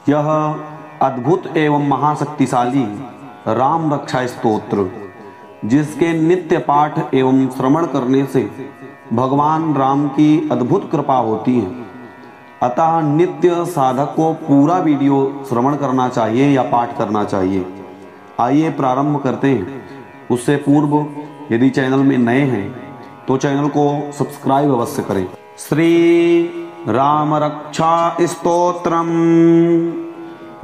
यह अद्भुत एवं महाशक्तिशाली राम रक्षा स्तोत्र, जिसके नित्य पाठ एवं श्रवण करने से भगवान राम की अद्भुत कृपा होती है, अतः नित्य साधक को पूरा वीडियो श्रवण करना चाहिए या पाठ करना चाहिए। आइए प्रारंभ करते हैं। उससे पूर्व यदि चैनल में नए हैं तो चैनल को सब्सक्राइब अवश्य करें। श्री राम रक्षा स्तोत्रम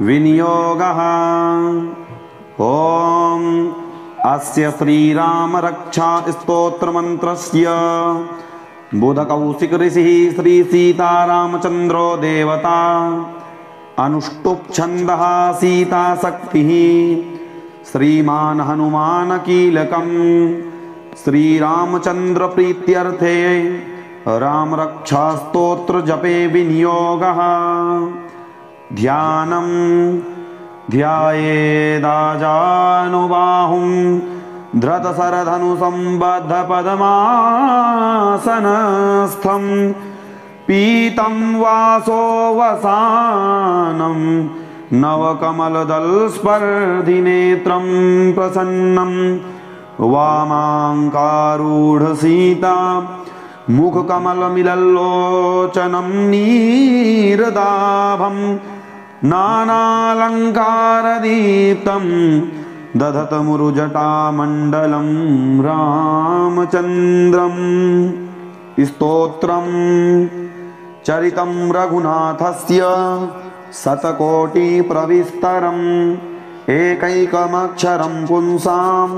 विनियोगः। ओम अस्य श्री राम रक्षा स्तोत्र मंत्रस्य बुधकौशिक ऋषिः श्री सीतारामचंद्रो देवता अनुष्टुप् छन्दः सीता शक्तिः श्रीमान हनुमान कीलकम् श्रीरामचंद्र प्रीत्यर्थे राम रक्षा स्तोत्र जपे विनियोगः। ध्यानं ध्यायेदाजानुबाहुं धृतशरधनु संबद्ध पद्मासनस्थं पीतं वासोवसानं नवकमलदलस्पर्धिनेत्रं प्रसन्नं वामाङ्कारूढ सीता मुखकमलमिलल्लोचनं नीरदाभं नानालङ्कारदीप्तं दधतमुरुजटामण्डलं रामचन्द्रम्। स्तोत्रं चरितं रघुनाथस्य शतकोटिप्रविस्तरम् एकैकमक्षरं पुंसां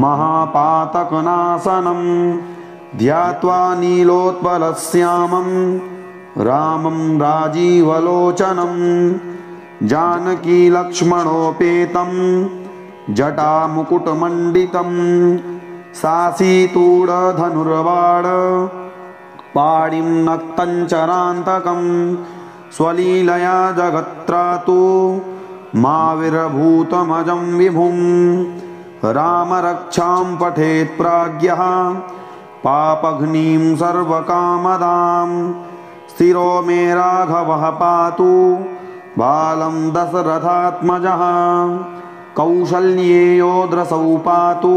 महापातकनाशनं ध्यात्वा नीलोत्पलश्यामं रामं राजीवलोचनं जानकी लक्ष्मणोपेतं जटामुकुटमण्डितं सासीतूढधनुर्बाण पाणिं नक्तञ्चरान्तकं स्वलीलया जगत्त्रातु माविरभूतमजं विभुं राम रक्षां पठेत् प्राज्ञः पापघ्नीं सर्वकामदां स्थिरो मे राघवः पातु बालं दशरथात्मजः कौसल्येयोद्रसौ पातु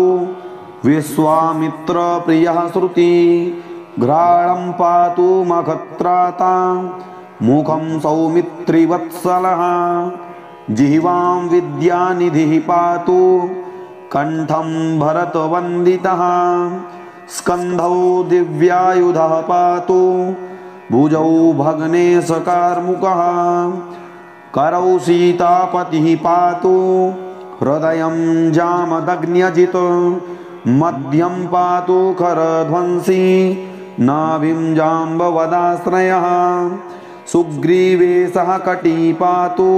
विश्वामित्रप्रियः श्रुति घ्राणं पातु मखत्राता मुखं सौमित्रिवत्सलः जिह्वां विद्यानिधिः पातु कंठं भरतवन्दितः स्कन्धौ दिव्यायुधः पातु भुजौ भग्नेशकार्मुकः करौ सीतापतिः पातु हृदयं जामदग्न्यजित् मध्यं पातु खरध्वंसी नाभिं जाम्बवदाश्रयः सुग्रीवे सह कटी पातु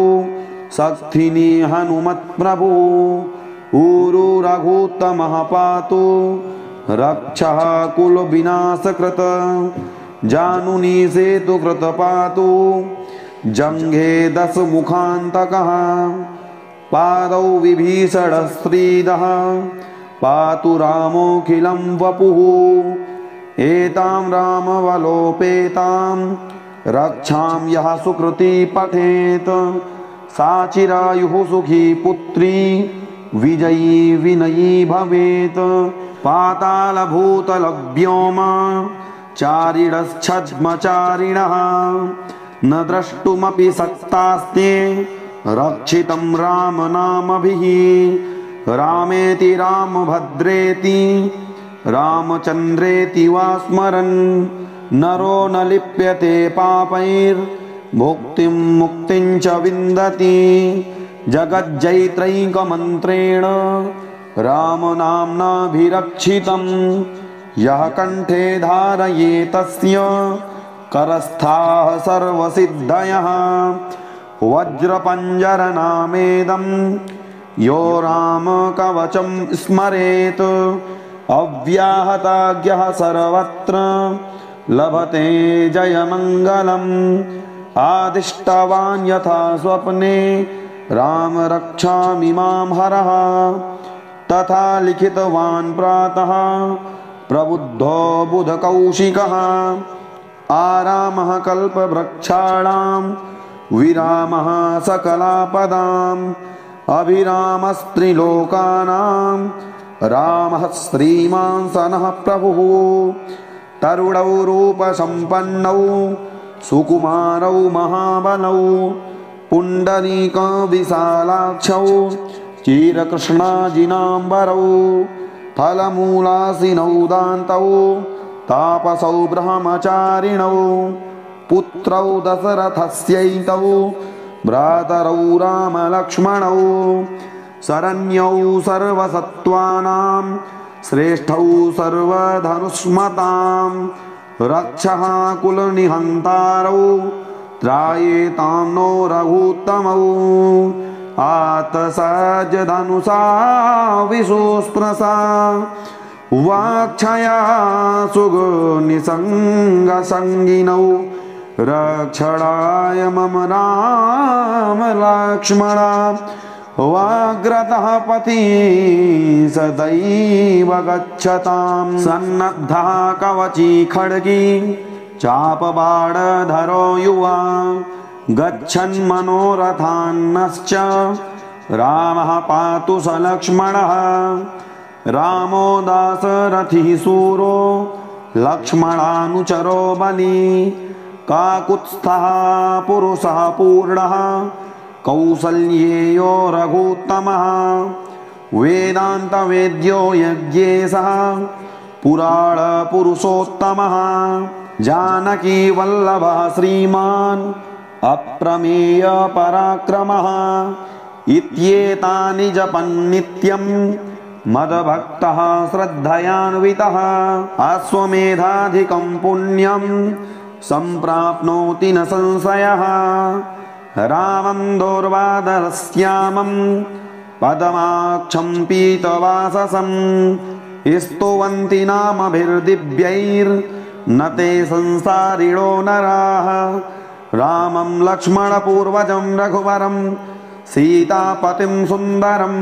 शक्तिनी हनुमत्प्रभु ऊरु रघुत्तमः पातु रक्षः कुलविनाशकृत जानुनी सेतुकृत पातु जङ्घे दशमुखान्तकः पादौ विभीषणस्त्रीदः पातु रामोऽखिलं वपुः एतां रामवलोपेतां रक्षां यः सुकृती पठेत् सा चिरायुः सुखी पुत्री विजयी विनयी भवेत् पातालभूतलव्योम चारिणश्छद्मचारिणः न द्रष्टुमपि शक्तास्ते रक्षितं रामनामभिः रामेति रामभद्रेति रामचन्द्रेति वा स्मरन् नरो न लिप्यते पापैर्भुक्तिं मुक्तिं च विन्दति जगज्जैत्रैकमन्त्रेण रामनाम्नाभिरक्षितं यः कण्ठे धारयेतस्य करस्थाः सर्वसिद्धयः वज्रपञ्जरनामेदं यो रामकवचं स्मरेत् अव्याहताज्ञः सर्वत्र लभते जयमङ्गलम् आदिष्टवान् यथा स्वप्ने राम रक्षामि मां हरः तथा लिखितवान् प्रातः प्रबुद्धो बुधकौशिकः आरामः कल्पवृक्षाणां विरामः सकलापदाम् अभिरामस्त्रिलोकानां रामः श्रीमान् सनः प्रभुः तरुणौ रूपसम्पन्नौ सुकुमारौ महाबलौ पुण्डरीकविशालाक्षौ चिरकृष्णाजिनाम्बरौ फलमूलासिनौ दान्तौ तापसौ ब्रह्मचारिणौ पुत्रौ दशरथस्यैतौ भ्रातरौ रामलक्ष्मणौ शरण्यौ सर्वसत्त्वानां श्रेष्ठौ सर्वधनुष्मतां रक्षः कुलनिहन्तारौ त्रायेतां नो रघुत्तमौ आतसज्जधनुषा विशुस्पृशा वाक्षया सुगनिसङ्गसङ्गिनौ रक्षणाय मम राम लक्ष्मणा वाग्रतः पथि सदैव गच्छतां सन्नद्धः कवची खड्गी चापबाणधरो युवा गच्छन् मनोरथान्नश्च रामः पातु स लक्ष्मणः रामो दाशरथिः शूरो लक्ष्मणानुचरो बली काकुत्स्थः पुरुषः पूर्णः कौसल्येयो रघुत्तमः वेदान्तवेद्यो यज्ञेशः पुराणपुरुषोत्तमः जानकी वल्लभः श्रीमान् अप्रमेय पराक्रमः इत्येतानि जपन्नित्यं मद्भक्तः श्रद्धयान्वितः अश्वमेधाधिकं पुण्यं सम्प्राप्नोति न संशयः रामं दोर्वादरश्यामं पदमाक्षं पीतवाससं स्तुवन्ति नामभिर्दिव्यैर्न ते संसारिणो नराः रामं लक्ष्मणपूर्वजं रघुवरं सीतापतिं सुन्दरं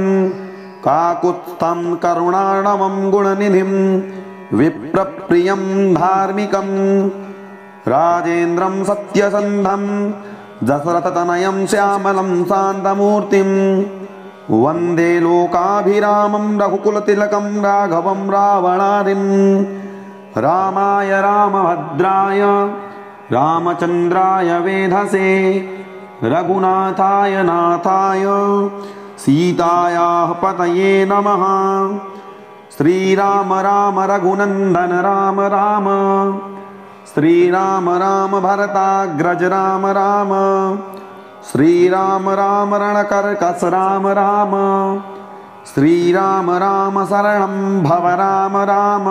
काकुत्स्थं करुणार्णवं गुणनिधिं विप्रप्रियं धार्मिकं राजेन्द्रं सत्यसन्धं दशरथतनयं श्यामलं शान्तमूर्तिं वन्दे लोकाभिरामं रघुकुलतिलकं राघवं रावणादिं रामाय रामभद्राय रामचन्द्राय वेधसे रघुनाथाय नाथाय सीतायाः पतये नमः श्रीराम राम रघुनन्दन राम राम श्रीराम राम भरताग्रज राम राम श्रीराम राम रणकर्कश राम राम श्रीराम राम शरणं भव राम राम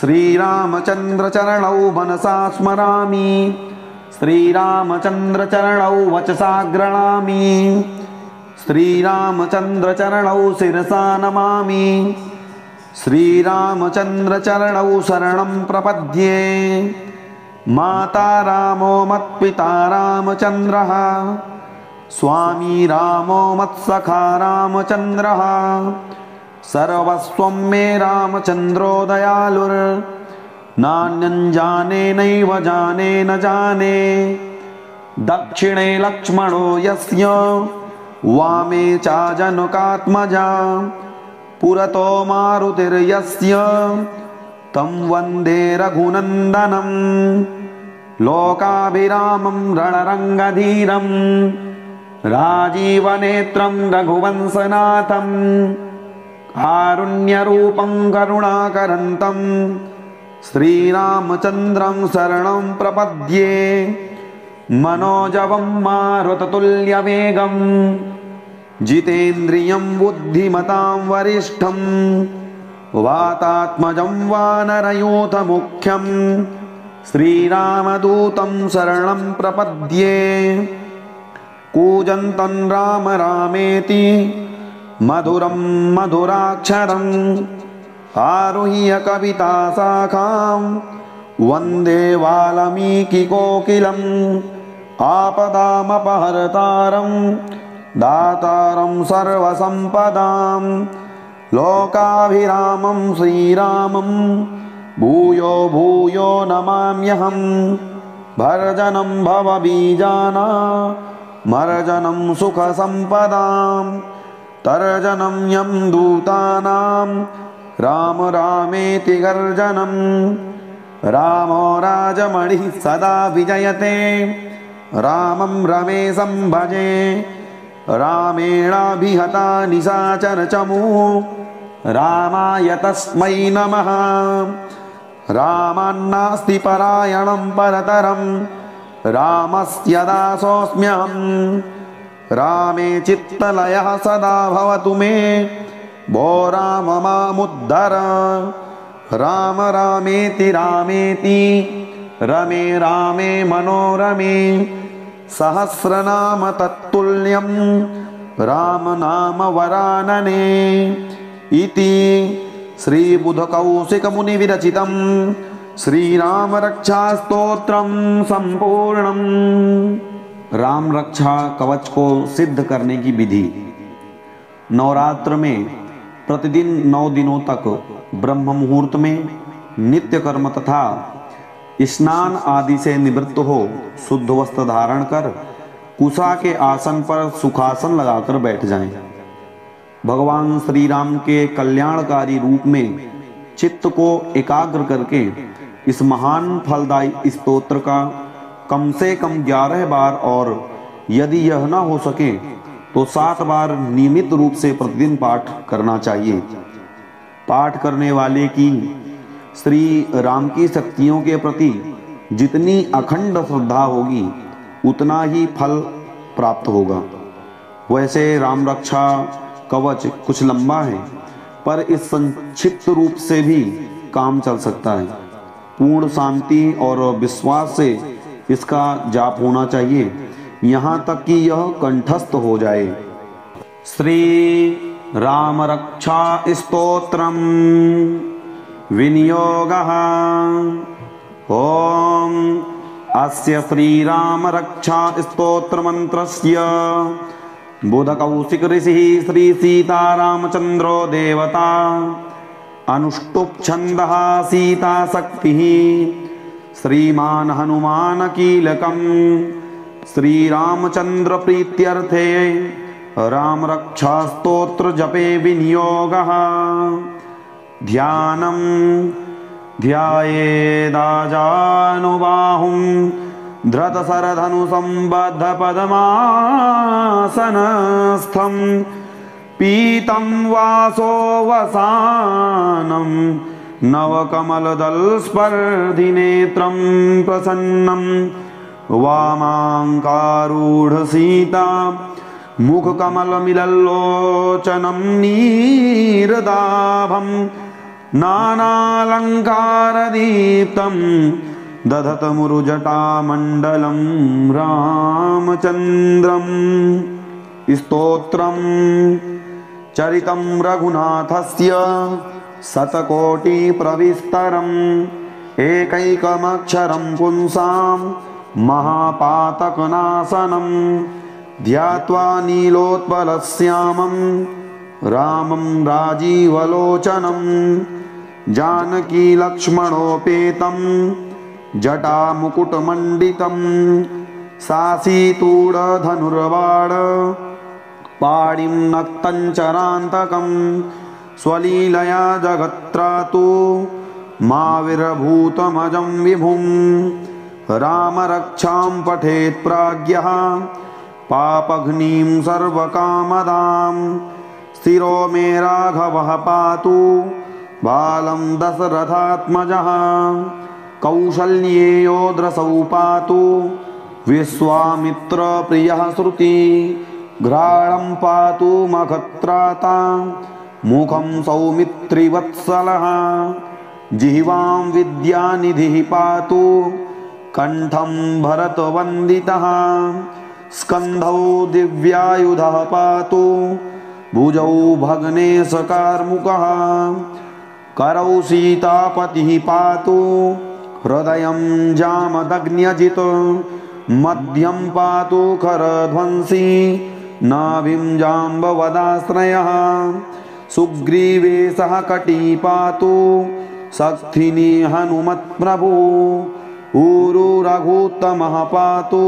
श्रीरामचन्द्र चरणौ मनसा स्मरामि श्रीरामचन्द्र चरणौ वचसा गृह्णामि श्रीरामचन्द्र चरणौ शिरसा नमामि श्रीरामचन्द्र चरणौ शरणं प्रपद्ये माता रामो मत्पिता रामचन्द्रः स्वामी रामो मत्सखा रामचन्द्रः सर्वस्वं मे रामचन्द्रो दयालुर्नान्यं जाने नैव जाने न जाने दक्षिणे लक्ष्मणो यस्य वामे चाजनकात्मजा पुरतो मारुतिर्यस्य तं वन्दे रघुनन्दनं लोकाभिरामं रणरङ्गधीरं राजीवनेत्रं रघुवंशनाथं कारुण्यरूपं करुणाकरन्तं श्रीरामचन्द्रं शरणं प्रपद्ये मनोजवं मारुततुल्यवेगं जितेन्द्रियं बुद्धिमतां वरिष्ठं वातात्मजं वानरयूथमुख्यं श्रीरामदूतं शरणं प्रपद्ये कूजन्तं राम रामेति मधुरं मधुराक्षरम् आरुह्य कविताशाखां वन्दे वाल्मीकिकोकिलम् आपदामपहर्तारं दातारं सर्वसम्पदां लोकाभिरामं श्रीरामं भूयो भूयो नमाम्यहम् भर्जनं भवबीजानां मर्जनं सुखसम्पदां तर्जनं यं दूतानां राम रामेति गर्जनं रामो राजमणिः सदा विजयते रामं रमेशं भजे रामेणाभिहता निशाचरचमूः रामाय तस्मै नमः रामान्नास्ति परायणं परतरं रामस्य दासोऽस्म्यहं रामे चित्तलयः सदा भवतु मे भो राम मामुद्धर राम रामेति रामेति रमे रामे मनोरमे सहस्रनाम तत्तुल्यं राम नाम वरानने इति श्रीबुधकौशिकमुनिविरचितं श्रीराम रक्षास्तोत्रम संपूर्णम। राम रक्षा कवच को सिद्ध करने की विधि। नवरात्र में प्रतिदिन 9 दिनों तक ब्रह्म मुहूर्त में नित्य कर्म तथा स्नान आदि से निवृत्त हो शुद्ध वस्त्र धारण कर कुशा के आसन पर सुखासन लगाकर बैठ जाएं। भगवान श्री राम के कल्याणकारी रूप में चित्त को एकाग्र करके इस महान फलदायी स्तोत्र का कम से कम 11 बार और यदि यह न हो सके तो 7 बार नियमित रूप से प्रतिदिन पाठ करना चाहिए। पाठ करने वाले की श्री राम की शक्तियों के प्रति जितनी अखंड श्रद्धा होगी उतना ही फल प्राप्त होगा। वैसे राम रक्षा कवच कुछ लंबा है पर इस संक्षिप्त रूप से भी काम चल सकता है। पूर्ण शांति और विश्वास से इसका जाप होना चाहिए यहाँ तक कि यह कंठस्थ हो जाए। श्री राम रक्षा स्तोत्रम विनियोगः। ओम अस्य श्री राम रक्षा स्तोत्र मंत्रस्य बुधकौशिक ऋषिः श्री सीतारामचंद्रो देवता अनुष्टुप् छन्दः सीता शक्तिः श्रीमान हनुमान कीलकं श्रीरामचंद्र प्रीत्यर्थे राम रक्षा स्तोत्र जपे विनियोगः। ध्यानं ध्यायेदाजानुबाहुं धृतशरधनुसंबद्धपद्मासनस्थं पीतं वासोवसानं नवकमलदलस्पर्धिनेत्रं प्रसन्नं वामाङ्कारूढसीता मुखकमलमिलल्लोचनं नीरदाभं नानालङ्कारदीप्तं दधतमुरुजटामण्डलं रामचन्द्रम्। स्तोत्रं चरितं रघुनाथस्य शतकोटिप्रविस्तरम् एकैकमक्षरं पुंसां महापातकनाशनं ध्यात्वा नीलोत्पलश्यामं रामं राजीवलोचनं जानकी लक्ष्मणोपेतं जटामुकुटमण्डितं सासीतूढधनुर्बाण पाणिं नक्तञ्चरान्तकं स्वलीलया जगत्त्रातु माविरभूतमजं विभुं रामरक्षां पठेत् प्राज्ञः पापघ्नीं सर्वकामदां स्थिरो मे राघवः पातु बालं दशरथात्मजः कौशल्येयो द्रसौ पातु विश्वामित्रप्रियः श्रुति घ्राणं पातु मखत्राता मुखं सौमित्रिवत्सलः जिह्वां विद्यानिधिः पातु कंठं भरतवन्दितः स्कन्धौ दिव्यायुधः पातु भुजौ भग्नेशकार्मुकः करौ सीतापतिः पातु हृदयं जामदग्न्यजित् मध्यं पातु खरध्वंसी नाभिं जाम्बवदाश्रयः सुग्रीवे सह कटी पातु शक्थिनी हनुमत्प्रभु ऊरु रघुत्तमः पातु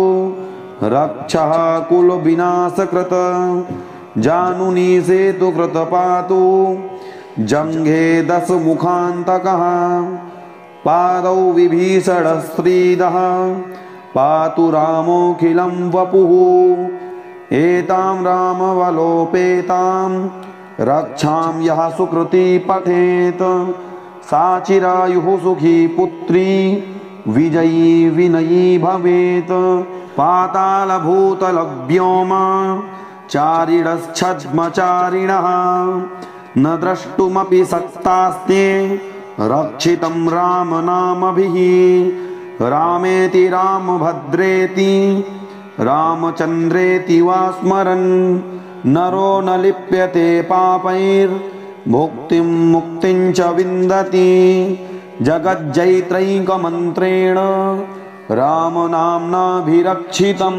रक्षः कुल विनाशकृत जानुनी सेतु कृत पातु जंघे दश मुखान्तकः पादौ विभीषणस्त्रीदः पातु रामोऽखिलं वपुः एतां रामवलोपेतां रक्षां यः सुकृती पठेत् सा चिरायुः सुखी पुत्री विजयी विनयी भवेत् पातालभूतलव्योम चारिणश्छद्मचारिणः न द्रष्टुमपि सक्तास्ते रक्षितं रामनामभिः रामेति रामभद्रेति रामचन्द्रेति वा स्मरन् नरो न लिप्यते पापैर्भुक्तिं मुक्तिं च विन्दति जगज्जैत्रैकमन्त्रेण रामनाम्नाभिरक्षितं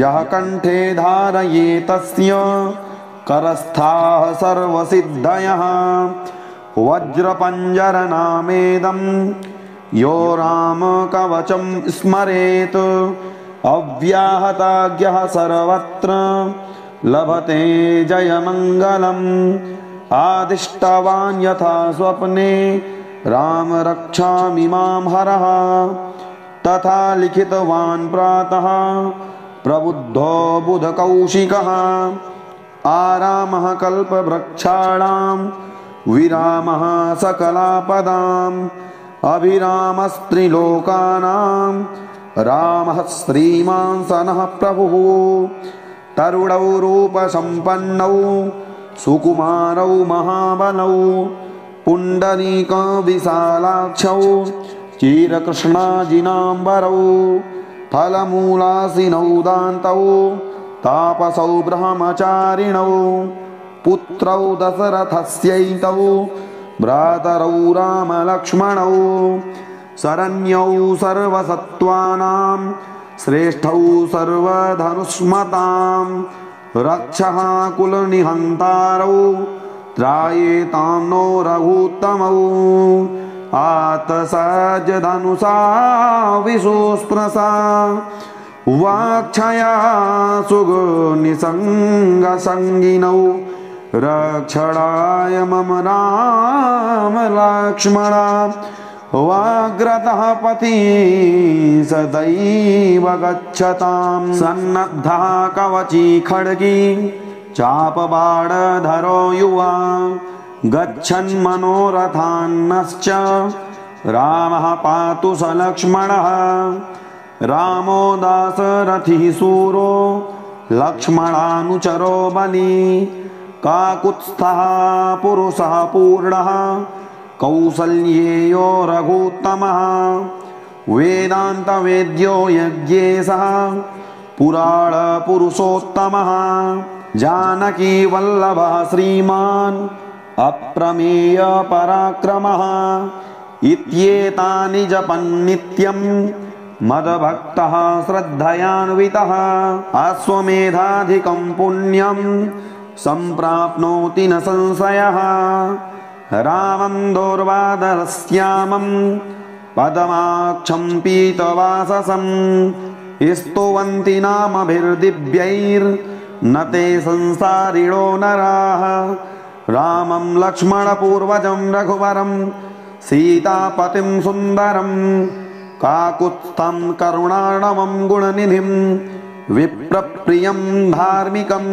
यः कण्ठे धारयेतस्य करस्थाः सर्वसिद्धयः वज्रपञ्जरनामेदं यो रामकवचं स्मरेत् अव्याहताज्ञः सर्वत्र लभते जयमङ्गलम् आदिष्टवान् यथा स्वप्ने राम रक्षामि मां हरः तथा लिखितवान् प्रातः प्रबुद्धो बुधकौशिकः आरामः कल्पवृक्षाणां विरामः सकलापदाम् अभिरामस्त्रिलोकानां रामः श्रीमान् सनः प्रभुः तरुणौ रूपसम्पन्नौ सुकुमारौ महाबलौ पुण्डरीकविशालाक्षौ चिरकृष्णाजिनाम्बरौ फलमूलासिनौ दान्तौ तापसौ ब्रह्मचारिणौ पुत्रौ दशरथस्यैतौ भ्रातरौ रामलक्ष्मणौ शरण्यौ सर्वसत्त्वानां श्रेष्ठौ सर्वधनुष्मतां रक्षः कुलनिहन्तारौ त्रायेतां नो रघुत्तमौ आतसज्जधनुषा विशुस्पृशा वाक्षया सुगनिसङ्गसङ्गिनौ रक्षणाय मम राम लक्ष्मणा वाग्रतः पथि सदैव गच्छतां सन्नद्धः कवची खड्गी चापबाणधरो युवा गच्छन् मनोरथान्नश्च रामः पातु स लक्ष्मणः रामो दाशरथिः शूरो लक्ष्मणानुचरो बली काकुत्स्थः पुरुषः पूर्णः कौसल्येयो रघुत्तमः वेदान्तवेद्यो यज्ञेशः पुराणपुरुषोत्तमः जानकीवल्लभः श्रीमान् अप्रमेय पराक्रमः इत्येतानि जपन्नित्यं मदभक्तः श्रद्धयान्वितः अश्वमेधाधिकं पुण्यं सम्प्राप्नोति न संशयः रामं दोर्वादरश्यामं पदमाक्षं पीतवाससं स्तुवन्ति नामभिर्दिव्यैर्न ते संसारिणो नराः रामं लक्ष्मणपूर्वजं रघुवरं सीतापतिं सुन्दरं काकुत्स्थं करुणार्णवं गुणनिधिं विप्रप्रियं धार्मिकं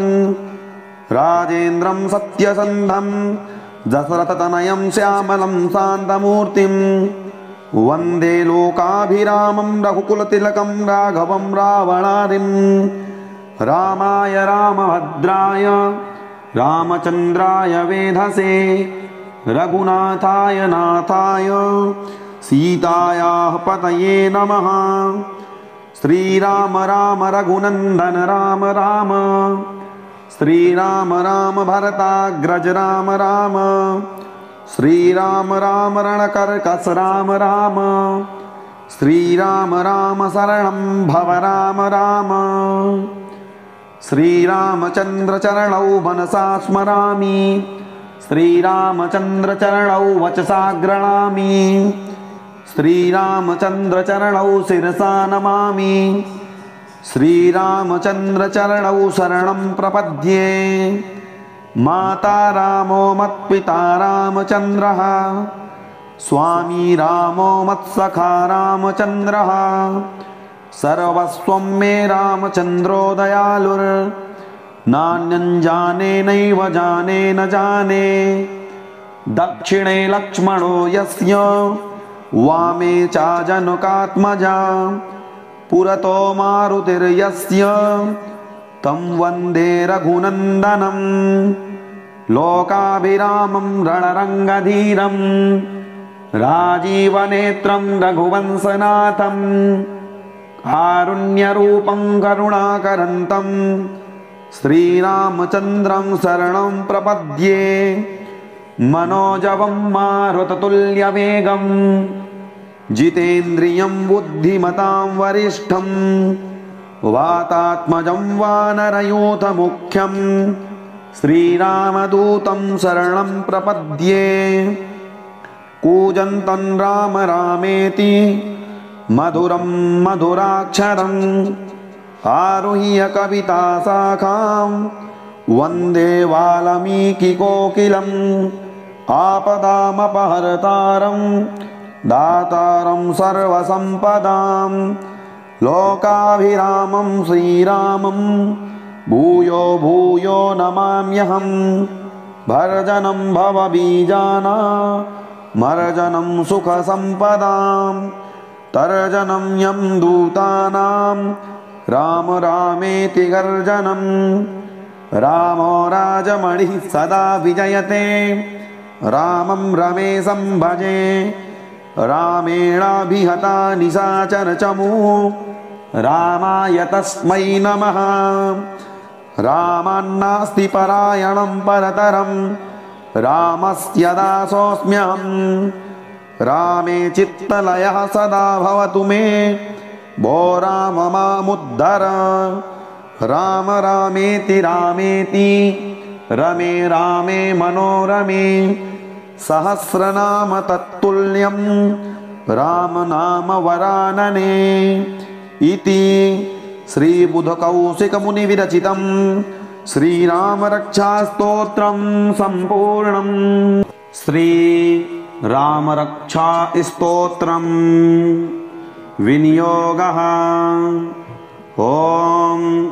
राजेन्द्रं सत्यसन्धं दशरथतनयं श्यामलं शान्तमूर्तिं वन्दे लोकाभिरामं रघुकुलतिलकं राघवं रावणादिं रामाय रामभद्राय रामचन्द्राय वेधसे रघुनाथाय नाथाय सीतायाः पतये नमः श्रीराम राम रघुनन्दन राम राम श्रीराम राम भरताग्रज राम राम श्रीराम राम रणकर्कश राम राम श्रीराम राम शरणं भव राम राम श्रीरामचन्द्र चरणौ मनसा स्मरामि श्रीरामचन्द्र चरणौ वचसा गृह्णामि श्रीरामचंद्र चरणौ शिरसा नमामि। श्रीरामचंद्र चरणौ शरणं प्रपद्ये। माता रामो मत्पिता रामचंद्रः, स्वामी रामो मत्सखा रामचंद्रः, सर्वस्वं मे रामचंद्रो दयालुर्, नान्यं जाने नैव जाने न जाने। दक्षिणे लक्ष्मणो यस्य, वामे चाजनकात्मजा, पुरतो मारुतिर्यस्य, तं वन्दे रघुनन्दनं। लोकाभिरामं रणरङ्गधीरं, राजीवनेत्रं रघुवंशनाथं, कारुण्यरूपं करुणाकरन्तं, श्रीरामचन्द्रं शरणं प्रपद्ये। मनोजवं मारुततुल्यवेगं, जितेन्द्रियं बुद्धिमतां वरिष्ठं, वातात्मजं वानरयूथमुख्यं, श्रीरामदूतं शरणं प्रपद्ये। कूजन्तं राम रामेति, मधुरं मधुराक्षरम्, आरुह्य कविताशाखां, वन्दे वाल्मीकिकोकिलम्। आपदामपहर्तारं, दातारं सर्वसम्पदां, लोकाभिरामं श्रीरामं, भूयो भूयो नमाम्यहम्। भर्जनं भवबीजानामर्जनं सुखसम्पदां, तर्जनं यं दूतानां, राम रामेति गर्जनं। रामो राजमणिः सदा विजयते, रामं रमेशं भजे। रामेणाभिहता निशाचरचमूः, रामाय तस्मै नमः। रामान्नास्ति परायणं परतरं, रामस्य दासोऽस्म्यहम्। रामे चित्तलयः सदा भवतु मे, भो राम मामुद्धर। राम रामेति रामेति, रमे रामे मनोरमे, सहस्रनाम तत्तुल्यं, राम नाम वरानने। इति श्रीबुधकौशिकमुनिविरचितं श्रीरामरक्षास्तोत्रं सम्पूर्णम्। श्रीरामरक्षास्तोत्रं विनियोगः। ॐ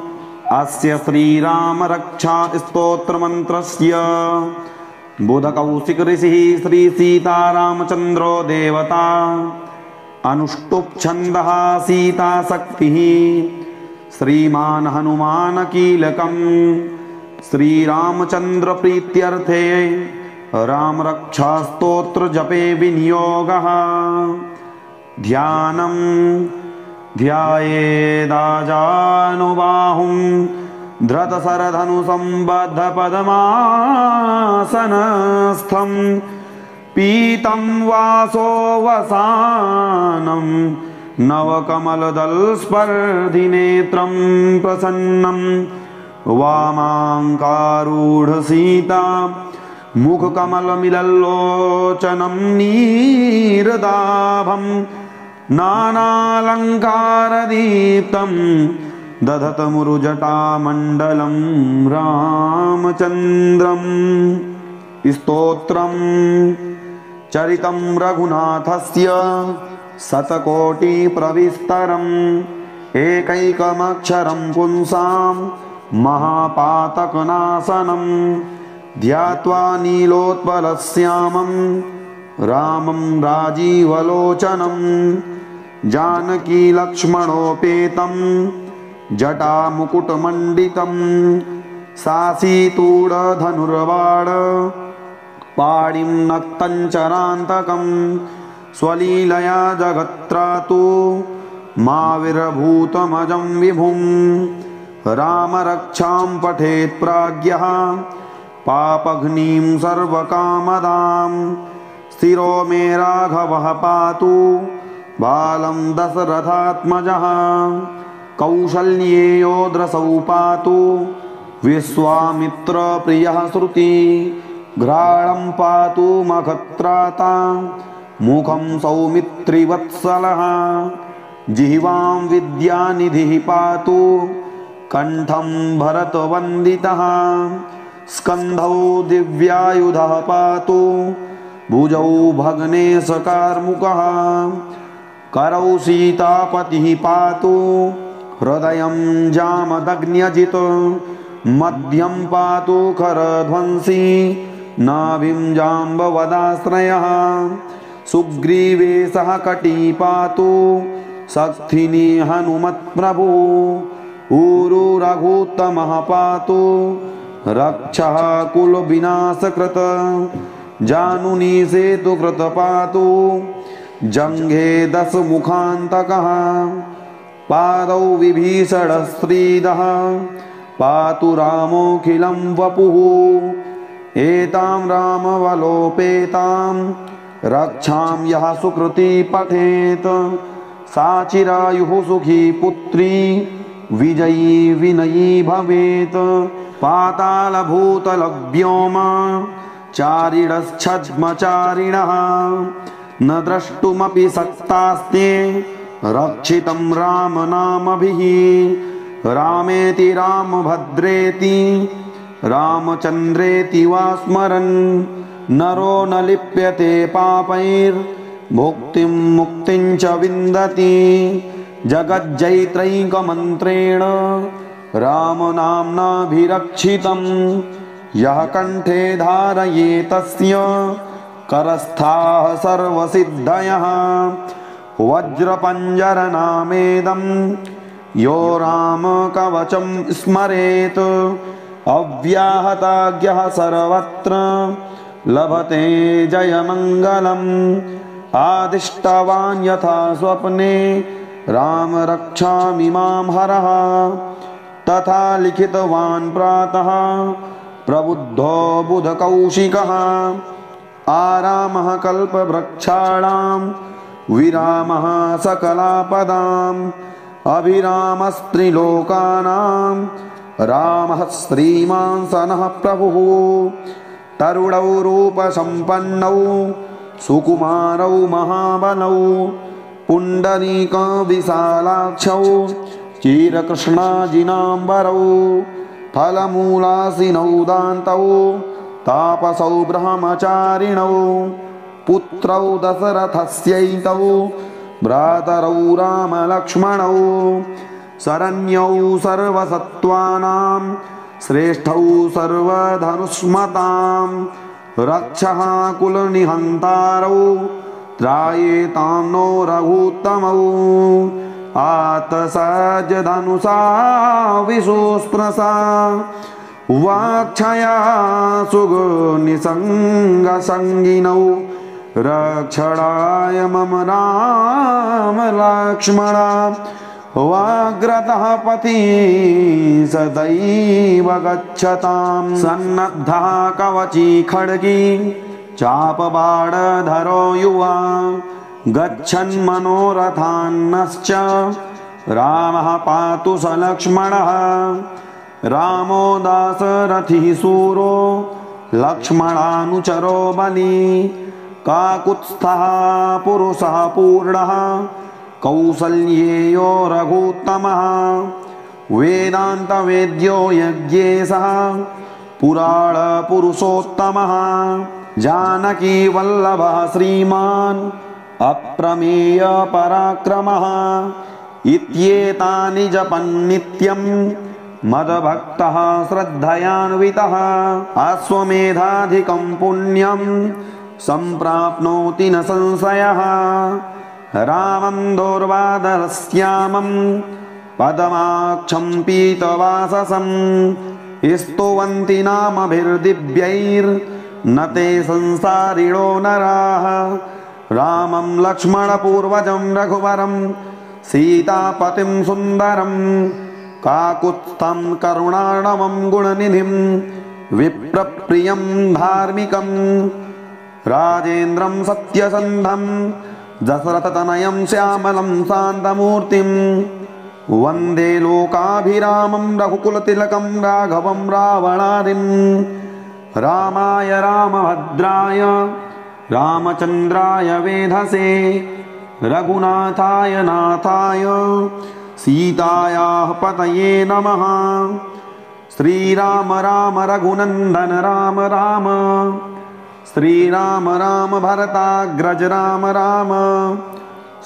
अस्य श्रीरामरक्षास्तोत्रमन्त्रस्य बुधकौशिक ऋषिः श्री सीतारामचन्द्रो देवता, अनुष्टुप् छन्दः सीताशक्तिः, श्रीमान् हनुमान् कीलकम्। श्रीरामचन्द्र प्रीत्यर्थे रामरक्षास्तोत्र जपे विनियोगः। ध्यानं ध्यायेदाजानुबाहुं, धृतशरधनुसम्बद्धपद्मासनस्थं, पीतं वासोवसानं, नवकमलदलस्पर्धिनेत्रं प्रसन्नं, वामाङ्कारूढसीता, मुखकमलमिलल्लोचनं नीरदाभं, नानालङ्कारदीप्तं, दधतमुरुजटामण्डलं रामचन्द्रम्। स्तोत्रं चरितं रघुनाथस्य शतकोटिप्रविस्तरम्, एकैकमक्षरं पुंसां महापातकनाशनं, ध्यात्वा नीलोत्पलश्यामं रामं राजीवलोचनं, जानकीलक्ष्मणोपेतं जटामुकुटमण्डितं, सासीतूढधनुर्बाण पाणिं नक्तञ्चरान्तकं, स्वलीलया जगत्त्रातु माविरभूतमजं विभुं। रामरक्षां पठेत् प्राज्ञः पापघ्नीं सर्वकामदां, स्थिरो मे राघवः पातु बालं दशरथात्मजः, कौसल्येयो द्रसौ पातु विश्वामित्रप्रियः श्रुति, घ्राणं पातु मखत्राता मुखं सौमित्रिवत्सलः जिह्वां विद्यानिधिः पातु कंठं भरतवन्दितः स्कन्धौ दिव्यायुधः पातु भुजौ भग्नेशकार्मुकः करौ सीतापतिः पातु हृदयं जामदग्न्यजित् मध्यं पातु खरध्वंसी नाभिं जाम्बवदाश्रयः सुग्रीवेशः कटी पातु शक्तिनी हनुमत्प्रभु ऊरु रघुत्तमः पातु रक्षः कुलविनाशकृत जानुनी सेतुकृत पातु जङ्घे दशमुखान्तकः पादौ विभीषणश्रीदः पातु रामोऽखिलं वपुः एतां रामवलोपेतां रक्षां यः सुकृती पठेत् सा चिरायुः सुखी पुत्री विजयी विनयी भवेत् पातालभूतलव्योम चारिणश्छद्मचारिणः न द्रष्टुमपि शक्तास्ते रक्षितं रामनामभिः रामेति रामभद्रेति रामचन्द्रेति वा स्मरन् नरो न लिप्यते पापैर्भुक्तिं मुक्तिं च विन्दति जगज्जैत्रैकमन्त्रेण रामनाम्नाभिरक्षितं यः कण्ठे धारयेतस्य करस्थाः सर्वसिद्धयः वज्रपञ्जरनामेदं यो रामकवचं स्मरेत् अव्याहताज्ञः सर्वत्र लभते जयमङ्गलम् आदिष्टवान् यथा स्वप्ने राम रक्षामि मां हरः तथा लिखितवान् प्रातः प्रबुद्धो बुधकौशिकः आरामः कल्पवृक्षाणां विरामः सकलापदाम् अभिरामस्त्रिलोकानां रामः श्रीमान् सनः प्रभुः तरुणौ रूपसम्पन्नौ सुकुमारौ महाबलौ पुण्डरीकविशालाक्षौ चिरकृष्णाजिनाम्बरौ फलमूलासिनौ दान्तौ तापसौ ब्रह्मचारिणौ पुत्रौ दशरथस्यैतौ भ्रातरौ रामलक्ष्मणौ शरण्यौ सर्वसत्त्वानां श्रेष्ठौ सर्वधनुष्मतां रक्षः कुलनिहन्तारौ त्रायेतां नो रघुत्तमौ आतसज्जधनुषा विशुस्पृशा वाक्षया सुगनिसङ्गसङ्गिनौ रक्षणाय मम राम लक्ष्मण वाग्रतः पति सदैव गच्छतां सन्नद्धः कवची खड्गी चापबाणधरो युवा गच्छन् मनोरथान्नश्च रामः पातु स लक्ष्मणः रामो दाशरथिः शूरो लक्ष्मणानुचरो बली काकुत्स्थः पुरुषः पूर्णः कौसल्येयो रघुत्तमः वेदान्तवेद्यो यज्ञेशः पुराणपुरुषोत्तमः जानकी वल्लभः श्रीमान् अप्रमेय पराक्रमः इत्येतानि जपन्नित्यं मदभक्तः श्रद्धयान्वितः अश्वमेधाधिकं पुण्यं सम्प्राप्नोति न संशयः रामं दोर्वादरश्यामं पदमाक्षं पीतवाससं स्तुवन्ति नामभिर्दिव्यैर्न ते संसारिणो नराः रामं लक्ष्मणपूर्वजं रघुवरं सीतापतिं सुन्दरं काकुत्स्थं करुणार्णवं गुणनिधिं विप्रप्रियं धार्मिकं राजेन्द्रं सत्यसन्धं दशरथतनयं श्यामलं शान्तमूर्तिं वन्दे लोकाभिरामं रघुकुलतिलकं राघवं रावणादिं रामाय रामभद्राय रामचन्द्राय वेधसे रघुनाथाय नाथाय सीतायाः पतये नमः। श्रीराम राम रघुनन्दन राम राम, श्रीराम राम भरताग्रज राम राम,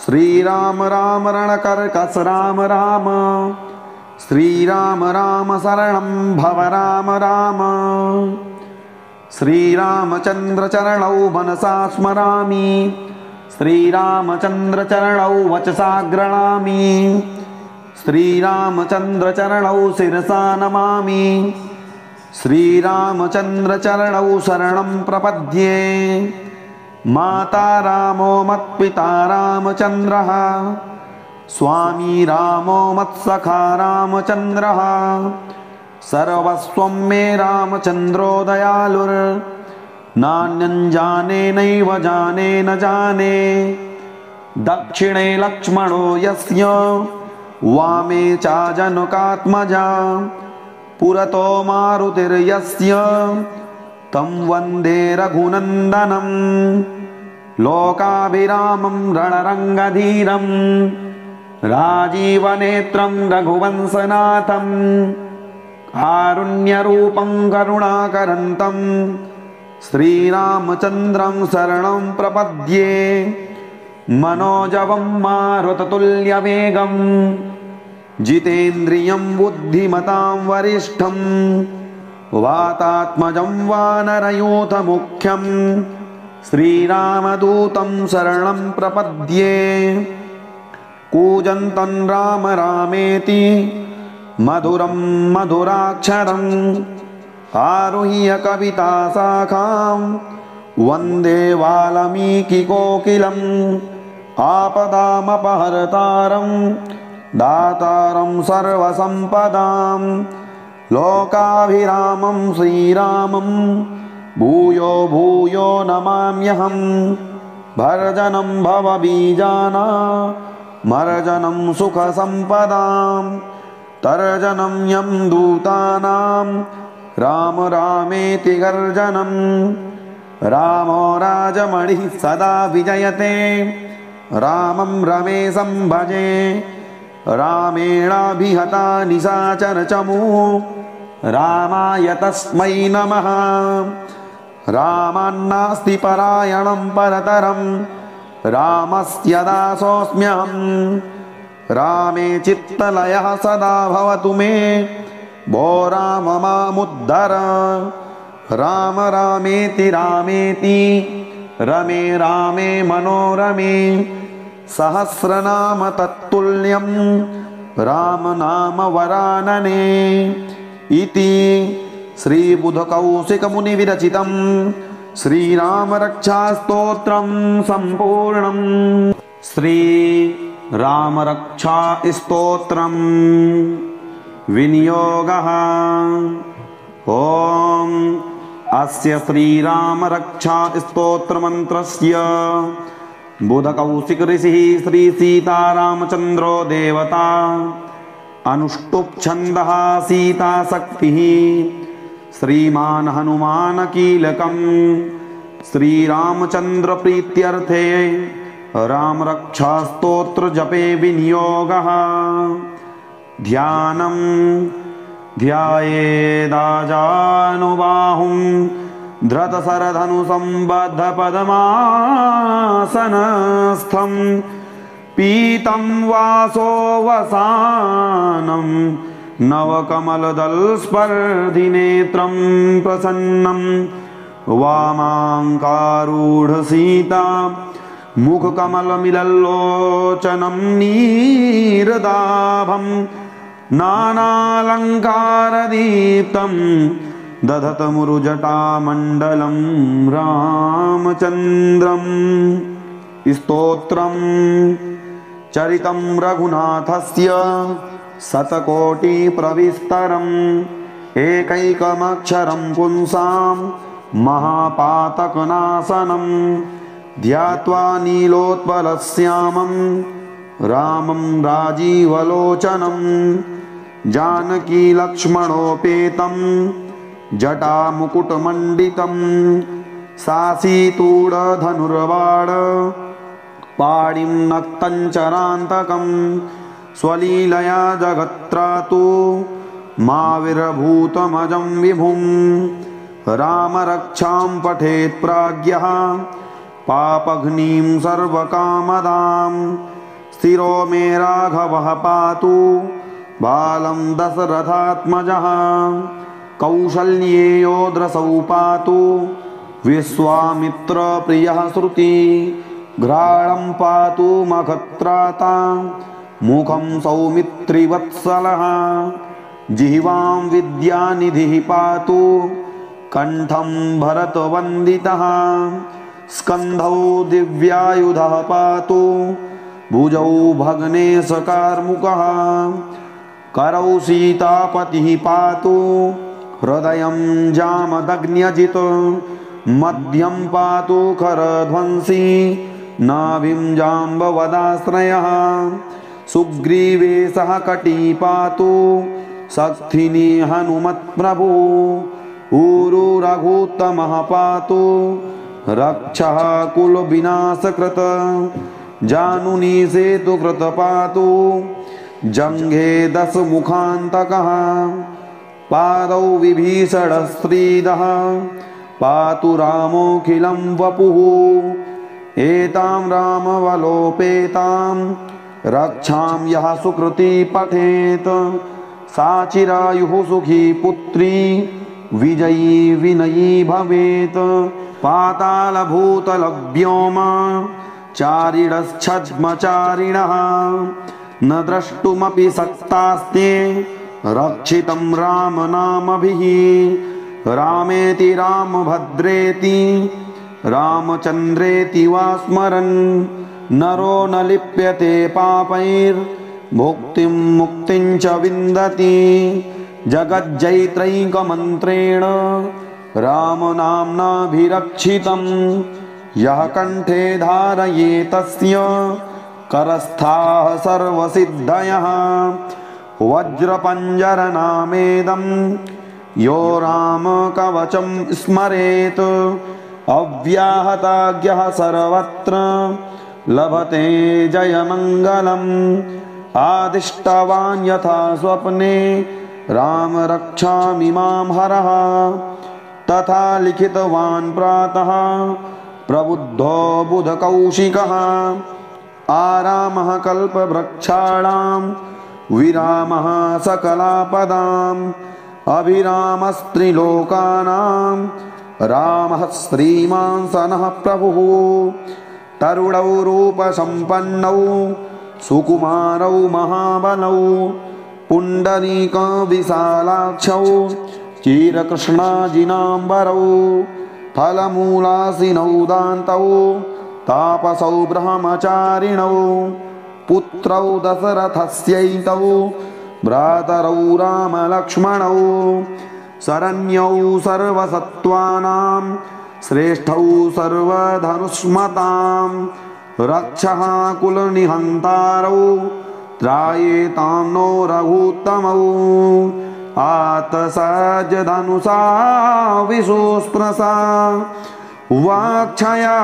श्रीराम राम रणकर्कस राम राम, श्रीराम राम शरणं भव राम राम। श्रीरामचन्द्र चरणौ मनसा स्मरामि, श्रीरामचन्द्र चरणौ वचसा गृह्णामि, श्रीरामचन्द्र चरणौ शिरसा नमामि, श्रीरामचन्द्र चरणौ शरणं प्रपद्ये। माता रामो मत्पिता रामचन्द्रः, स्वामी रामो मत्सखा रामचन्द्रः, सर्वस्वं मे रामचन्द्रो दयालुर्, नान्यं जाने नैव जाने न जाने। दक्षिणे लक्ष्मणो यस्य, वामे चाजनकात्मजा, पुरतो मारुतिर्यस्य, तं वन्दे रघुनन्दनं। लोकाभिरामं रणरङ्गधीरं, राजीवनेत्रं रघुवंशनाथं, कारुण्यरूपं करुणाकरन्तं, श्रीरामचन्द्रं शरणं प्रपद्ये। मनोजवं मारुततुल्यवेगं, जितेन्द्रियं बुद्धिमतां वरिष्ठं, वातात्मजं वानरयूथमुख्यं, श्रीरामदूतं शरणं प्रपद्ये। कूजन्तं राम रामेति मधुरं मधुराक्षरम्, आरुह्य कविताशाखां वन्दे वाल्मीकिकोकिलम्। आपदामपहर्तारं दातारं सर्वसम्पदां, लोकाभिरामं श्रीरामं भूयो भूयो नमाम्यहम्। भर्जनं भवबीजानामर्जनं सुखसम्पदां, तर्जनं यं दूतानां राम रामेति गर्जनं। रामो राजमणिः सदा विजयते, रामं रमेशं भजे। रामेणाभिहता निशाचरचमूः, रामाय तस्मै नमः। रामान्नास्ति परायणं परतरं, रामस्य दासोऽस्म्यहम्। रामे चित्तलयः सदा भवतु मे, भो राम मामुद्धर। राम रामेति रामेति रमे रामे मनोरमे, सहस्रनाम तत्तुल्यं राम नाम वरानने। इति श्रीबुधकौशिकमुनिविरचितं श्रीरामरक्षास्तोत्रं सम्पूर्णम्। श्रीरामरक्षास्तोत्रं विनियोगः। ॐ अस्य श्रीरामरक्षास्तोत्रमन्त्रस्य बुधकौशिकऋषिः श्रीसीतारामचन्द्रो देवता, अनुष्टुप् छन्दः सीताशक्तिः, श्रीमान् हनुमानकीलकम्। श्रीरामचन्द्रप्रीत्यर्थे रामरक्षास्तोत्रजपे विनियोगः। ध्यानं ध्यायेदाजानुबाहुं धृतशरधनुसम्बद्धपद्मासनस्थं, पीतं वासोवसानं नवकमलदलस्पर्धिनेत्रं प्रसन्नं। वामाङ्कारूढसीता मुखकमलमिलल्लोचनं नीरदाभं, नानालङ्कारदीप्तं दधतमुरुजटामण्डलं रामचन्द्रम्। स्तोत्रं चरितं रघुनाथस्य शतकोटिप्रविस्तरम्, एकैकमक्षरं पुंसां महापातकनाशनं। ध्यात्वा नीलोत्पलश्यामं रामं राजीवलोचनं, जानकीलक्ष्मणोपेतं जटामुकुटमण्डितं, सासीतूढधनुर्बाण पाणिं नक्तञ्चरान्तकं स्वलीलया जगत्त्रातु माविरभूतमजं विभुं रामरक्षां पठेत् प्राज्ञः पापघ्नीं सर्वकामदां स्थिरो मे राघवः पातु बालं दशरथात्मजः कौसल्येयोद्रसौ पातु विश्वामित्रप्रियः श्रुति घ्राणं पातु मखत्राता मुखं सौमित्रिवत्सलः जिह्वां विद्यानिधिः पातु कंठं भरतवन्दितः स्कन्धौ दिव्यायुधः पातु भुजौ भग्नेशकार्मुकः करौ सीतापतिः पातु हृदयं जामदग्न्यजित् मध्यं पातु खरध्वंसी नाभिं जाम्बवदाश्रयः सुग्रीवेशः कटी पातु शक्थिनी हनुमत्प्रभु ऊरु रघुत्तमः पातु रक्षः कुलविनाशकृत जानुनी सेतुकृत पातु जङ्घे दशमुखान्तकः पादौ विभीषणस्त्रीदः पातु रामोऽखिलं वपुः एतां रामवलोपेतां रक्षां यः सुकृती पठेत् सा चिरायुः सुखी पुत्री विजयी विनयी भवेत् पातालभूतलव्योम चारिणश्छद्मचारिणः न द्रष्टुमपि शक्तास्ते रक्षितं रामनामभिः रामेति रामभद्रेति रामचन्द्रेति वा स्मरन् नरो न लिप्यते पापैर्भुक्तिं मुक्तिं च विन्दति जगज्जैत्रैकमन्त्रेण रामनाम्नाभिरक्षितं यः कण्ठे धारये तस्य करस्थाः सर्वसिद्धयः वज्रपञ्जरनामेदं यो रामकवचं स्मरेत् अव्याहताज्ञः सर्वत्र लभते जयमङ्गलम् आदिष्टवान् यथा स्वप्ने राम रक्षामि मां हरः तथा लिखितवान् प्रातः प्रबुद्धो बुधकौशिकः आरामः कल्पवृक्षाणां विरामः सकलापदाम् अभिरामस्त्रिलोकानां रामः श्रीमान् सनः प्रभुः तरुणौ रूपसम्पन्नौ सुकुमारौ महाबलौ पुण्डरीकविशालाक्षौ चिरकृष्णाजिनाम्बरौ फलमूलासिनौ दान्तौ तापसौ ब्रह्मचारिणौ पुत्रौ दशरथस्यैतौ भ्रातरौ रामलक्ष्मणौ शरण्यौ सर्वसत्त्वानां श्रेष्ठौ सर्वधनुष्मतां रक्षः कुलनिहन्तारौ त्रायेतां नो रघुत्तमौ आतसज्जधनुषा विशुस्पृशा वाक्षया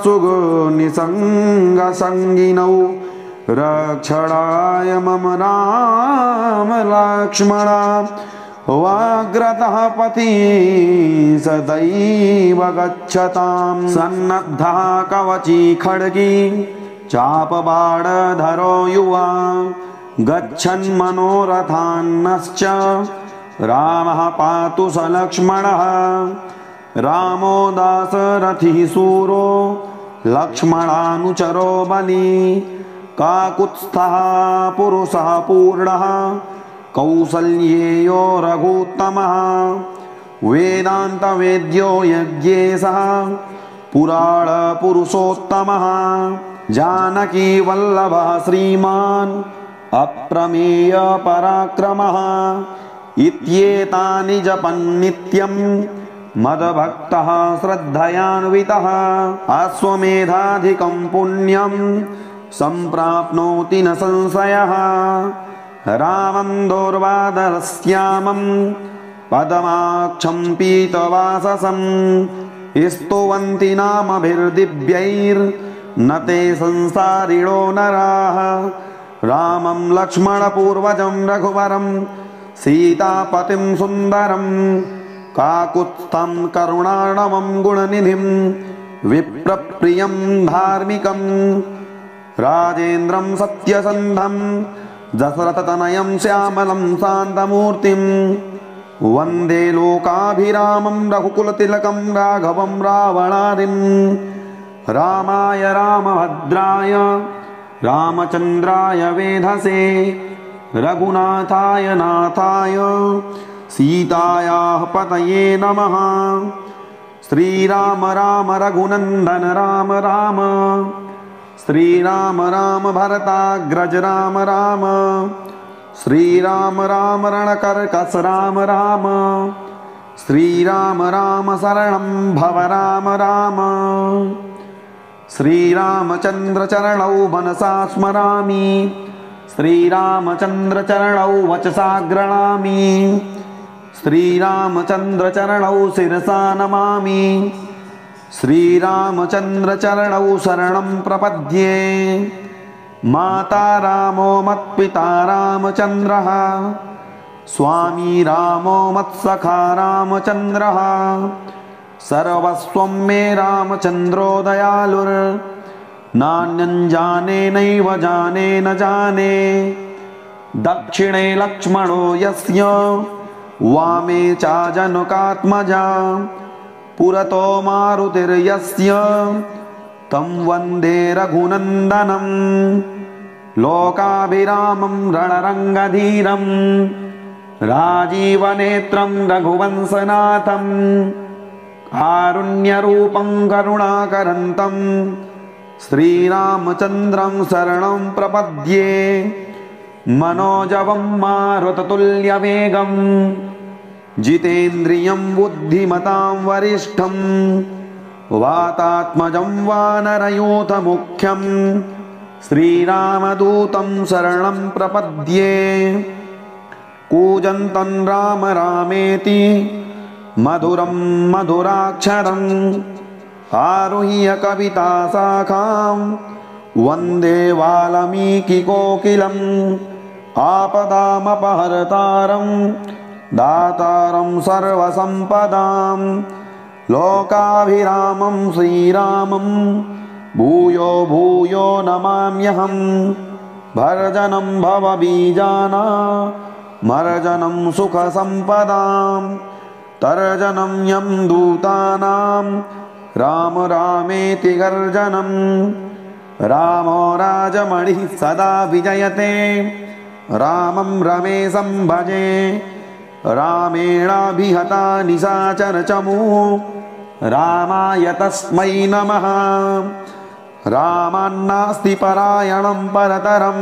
सुगनिसङ्गसङ्गिनौ रक्षणाय मम राम लक्ष्मण वाग्रतः पथि सदैव गच्छतां सन्नद्धः कवची खड्गी चापबाणधरो युवा गच्छन् मनोरथान्नश्च रामः पातु स लक्ष्मणः रामो दाशरथिः शूरो लक्ष्मणानुचरो बली काकुत्स्थः पुरुषः पूर्णः कौसल्येयो रघुत्तमः वेदान्तवेद्यो यज्ञेशः पुराणपुरुषोत्तमः जानकी वल्लभः श्रीमान् अप्रमेय पराक्रमः इत्येतानि जपन्नित्यं मद्भक्तः श्रद्धयान्वितः अश्वमेधाधिकं पुण्यं सम्प्राप्नोति न संशयः रामं दोर्वादरश्यामं पदमाक्षं पीतवाससं स्तुवन्ति नामभिर्दिव्यैर्न ते संसारिणो नराः रामं लक्ष्मणपूर्वजं रघुवरं सीतापतिं सुन्दरं काकुत्स्थं करुणार्णवं गुणनिधिं विप्रप्रियं धार्मिकं राजेन्द्रं सत्यसन्धं दशरथतनयं श्यामलं शान्तमूर्तिं वन्दे लोकाभिरामं रघुकुलतिलकं राघवं रावणादिं रामाय रामभद्राय रामचन्द्राय वेधसे रघुनाथाय नाथाय सीतायाः पतये नमः। श्रीराम राम रघुनन्दन राम राम श्रीराम राम भरताग्रज राम राम श्रीराम राम रणकर्कस राम राम श्रीराम राम शरणं भव राम राम श्रीरामचन्द्र चरणौ मनसा स्मरामि श्रीरामचन्द्र चरणौ वचसा गृह्णामि श्रीरामचन्द्र चरणौ शिरसा नमामि श्रीरामचन्द्र चरणौ शरणं प्रपद्ये माता रामो मत्पिता रामचन्द्रः स्वामी रामो मत्सखा रामचन्द्रः सर्वस्वं मे रामचन्द्रो दयालुर्नान्यं जाने नैव जाने न जाने दक्षिणे लक्ष्मणो यस्य वामे च जनकात्मजा पुरतो मारुतिर्यस्य तं वन्दे रघुनन्दनं लोकाभिरामं रणरङ्गधीरं राजीवनेत्रं रघुवंशनाथं कारुण्यरूपं करुणाकरन्तं श्रीरामचन्द्रं शरणं प्रपद्ये मनोजवं मारुततुल्यवेगं जितेन्द्रियं बुद्धिमतां वरिष्ठं वातात्मजं वानरयूथमुख्यं श्रीरामदूतं शरणं प्रपद्ये कूजन्तं राम रामेति मधुरं मधुराक्षरम् आरुह्य कविताशाखां वन्दे वाल्मीकिकोकिलम् आपदामपहर्तारं दातारं सर्वसम्पदां लोकाभिरामं श्रीरामं भूयो भूयो नमाम्यहं भर्जनं भवबीजानामर्जनं सुखसम्पदां तर्जनं यं दूतानां राम रामेति गर्जनं रामो राजमणिः सदा विजयते रामं रमेशं भजे रामेणाभिहता निशाचरचमूः रामाय तस्मै नमः रामान्नास्ति परायणं परतरं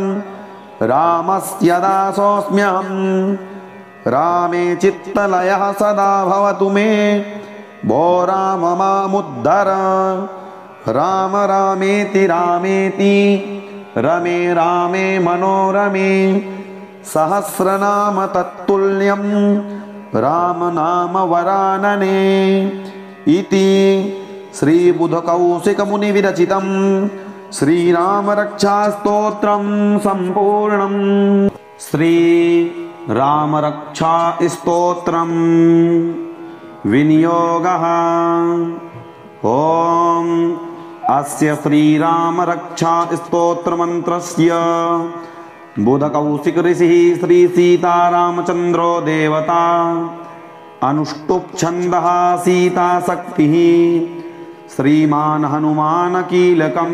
रामस्य दासोऽस्म्यहं रामे चित्तलयः सदा भवतु मे भो राम मामुद्धर राम रामेति रामेति रमे रामे मनोरमे सहस्रनाम तत्तुल्यं राम नाम वरानने इति श्रीबुधकौशिकमुनिविरचितं श्रीरामरक्षास्तोत्रं सम्पूर्णम्। श्रीरामरक्षास्तोत्रं विनियोगः। ॐ अस्य श्रीरामरक्षास्तोत्रमन्त्रस्य बुधकौशिकऋषिः श्री सीतारामचन्द्रो देवता अनुष्टुप् छन्दः सीताशक्तिः श्रीमान् हनुमान् कीलकं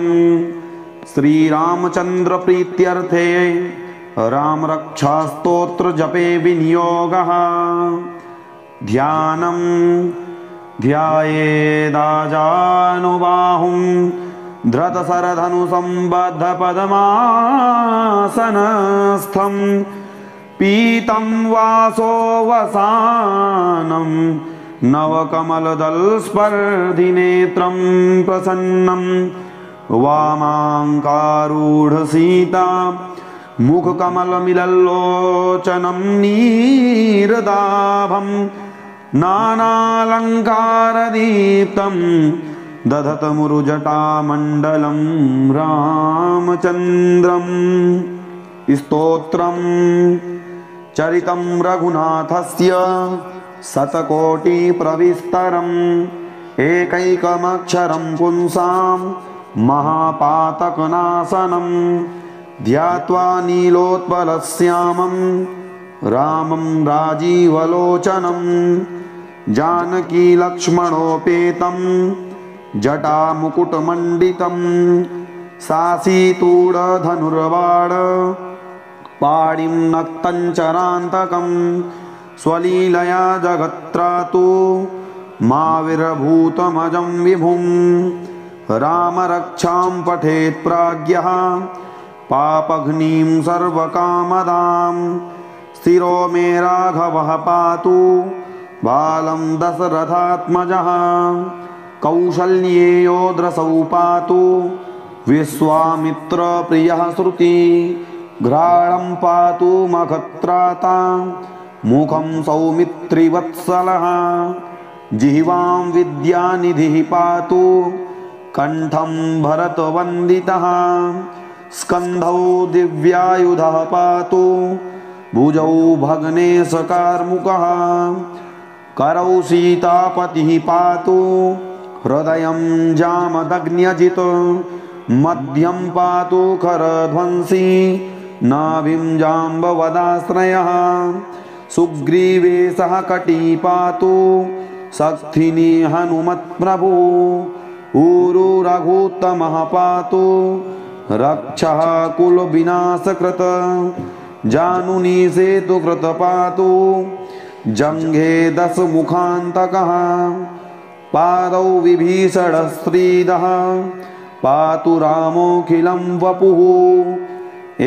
श्रीरामचन्द्र प्रीत्यर्थे रामरक्षास्तोत्र जपे विनियोगः। ध्यानं ध्यायेदाजानुबाहुं धृतशरधनुसम्बद्धपद्मासनस्थं पीतं वासोवसानं नवकमलदलस्पर्धिनेत्रं प्रसन्नं वामाङ्कारूढसीता मुखकमलमिलल्लोचनं नीरदाभं नानालङ्कारदीप्तं दधतमुरुजटामण्डलं रामचन्द्रं स्तोत्रं चरितं रघुनाथस्य शतकोटिप्रविस्तरम् एकैकमक्षरं पुंसां महापातकनाशनं ध्यात्वा नीलोत्पलश्यामं रामं राजीवलोचनं जानकी लक्ष्मणोपेतं जटामुकुटमण्डितं सासीतूढधनुर्बाण पाणिं नक्तञ्चरान्तकं स्वलीलया जगत्त्रातु माविरभूतमजं विभुं रामरक्षां पठेत् प्राज्ञः पापघ्नीं सर्वकामदां स्थिरो मे राघवः पातु बालं दशरथात्मजः कौसल्येयोद्रसौ पातु विश्वामित्रप्रियः श्रुति घ्राणं पातु मखत्राता मुखं सौमित्रिवत्सलः जिह्वां विद्यानिधिः पातु कण्ठं भरतवन्दितः स्कन्धौ दिव्यायुधः पातु भुजौ भग्नेशकार्मुकः करौ सीतापतिः पातु हृदयं जामदग्न्यजित् मध्यं पातु खरध्वंसी नाभिं जाम्बवदाश्रयः सुग्रीवे सह कटी पातु शक्थिनी हनुमत्प्रभु ऊरु रघुत्तमः पातु रक्षः कुलविनाशकृत जानुनी सेतुकृत पातु जङ्घे दशमुखान्तकः पादौ विभीषणस्त्रीदः पातु रामोऽखिलं वपुः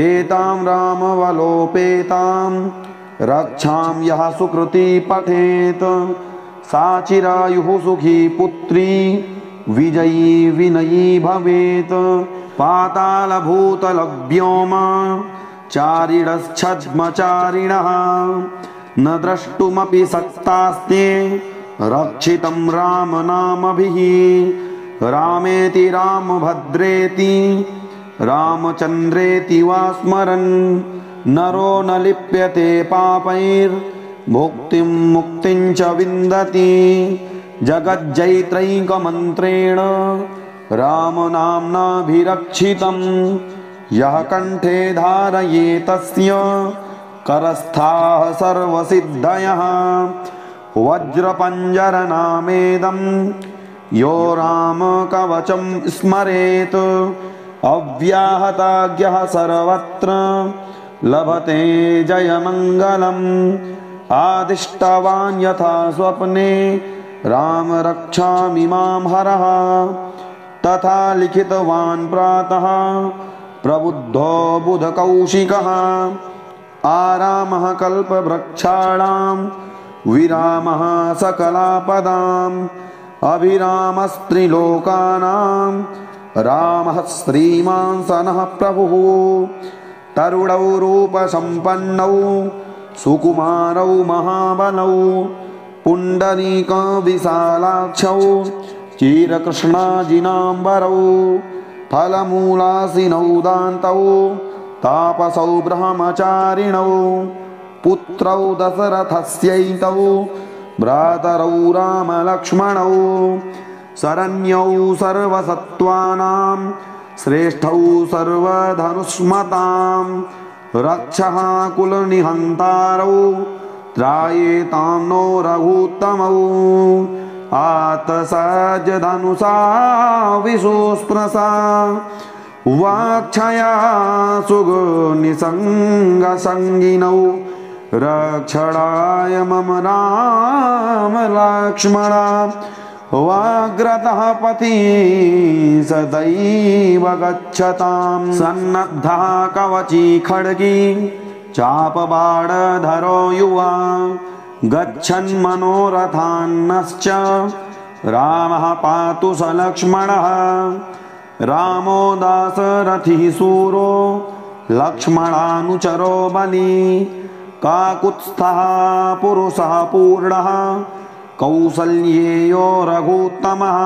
एतां रामवलोपेतां रक्षां यः सुकृती पठेत् सा चिरायुः सुखी पुत्री विजयी विनयी भवेत् पातालभूतलव्योम चारिणश्छद्मचारिणः न द्रष्टुमपि शक्तास्ते रक्षितं रामनामभिः रामेति रामभद्रेति रामचन्द्रेति वा स्मरन् नरो न लिप्यते पापैर्भुक्तिं मुक्तिं च विन्दति जगज्जैत्रैकमन्त्रेण रामनाम्नाभिरक्षितं यः कण्ठे धारयेतस्य करस्थाः सर्वसिद्धयः वज्रपञ्जरनामेदं यो रामकवचं स्मरेत् अव्याहताज्ञः सर्वत्र लभते जयमङ्गलम् आदिष्टवान् यथा स्वप्ने राम रक्षामि मां हरः तथा लिखितवान् प्रातः प्रबुद्धो बुधकौशिकः आरामः कल्पवृक्षाणां विरामः सकलापदाम् अभिरामस्त्रिलोकानां रामः श्रीमान् सनः प्रभुः तरुणौ रूपसम्पन्नौ सुकुमारौ महाबलौ पुण्डरीकविशालाक्षौ चिरकृष्णाजिनाम्बरौ फलमूलासिनौ दान्तौ तापसौ ब्रह्मचारिणौ पुत्रौ दशरथस्यैतौ भ्रातरौ रामलक्ष्मणौ शरण्यौ सर्वसत्त्वानां श्रेष्ठौ सर्वधनुष्मतां रक्षः कुलनिहन्तारौ त्रायेतां नो रघुत्तमौ आतसज्जधनुषा विशुस्पृशा वाक्षया सुगनिसङ्गसङ्गिनौ रक्षणाय मम राम लक्ष्मणा वाग्रतः पथि सदैव गच्छतां सन्नद्धः कवची खड्गी चापबाणधरो युवा गच्छन् मनोरथान्नश्च रामः पातु स लक्ष्मणः रामो दाशरथिः शूरो लक्ष्मणानुचरो बली काकुत्स्थः पुरुषः पूर्णः कौसल्येयो रघुत्तमः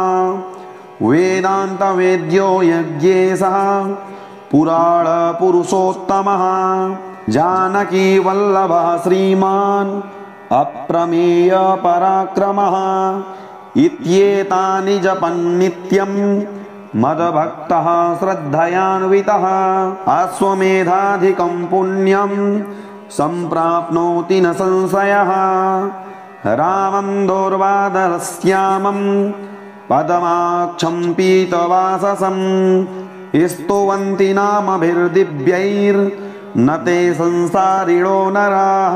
वेदान्तवेद्यो यज्ञेशः पुराणपुरुषोत्तमः जानकी वल्लभः श्रीमान् अप्रमेय पराक्रमः इत्येतानि जपन् नित्यं मद्भक्तः श्रद्धयान्वितः अश्वमेधाधिकं पुण्यं सम्प्राप्नोति न संशयः रामं दोर्वादरश्यामं पदमाक्षं पीतवाससं स्तुवन्ति नामभिर्दिव्यैर्न ते संसारिणो नराः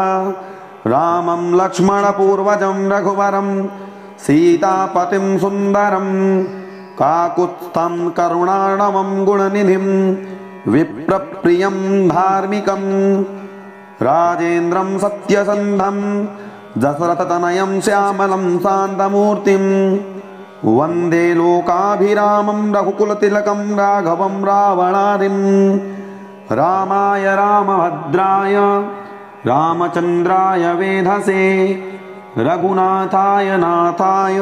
रामं लक्ष्मणपूर्वजं रघुवरं सीतापतिं सुन्दरं काकुत्स्थं करुणार्णवं गुणनिधिं विप्रप्रियं धार्मिकं राजेन्द्रं सत्यसन्धं दशरथतनयं श्यामलं शान्तमूर्तिं वन्दे लोकाभिरामं रघुकुलतिलकं राघवं रावणादिं रामाय रामभद्राय रामचन्द्राय वेधसे रघुनाथाय नाथाय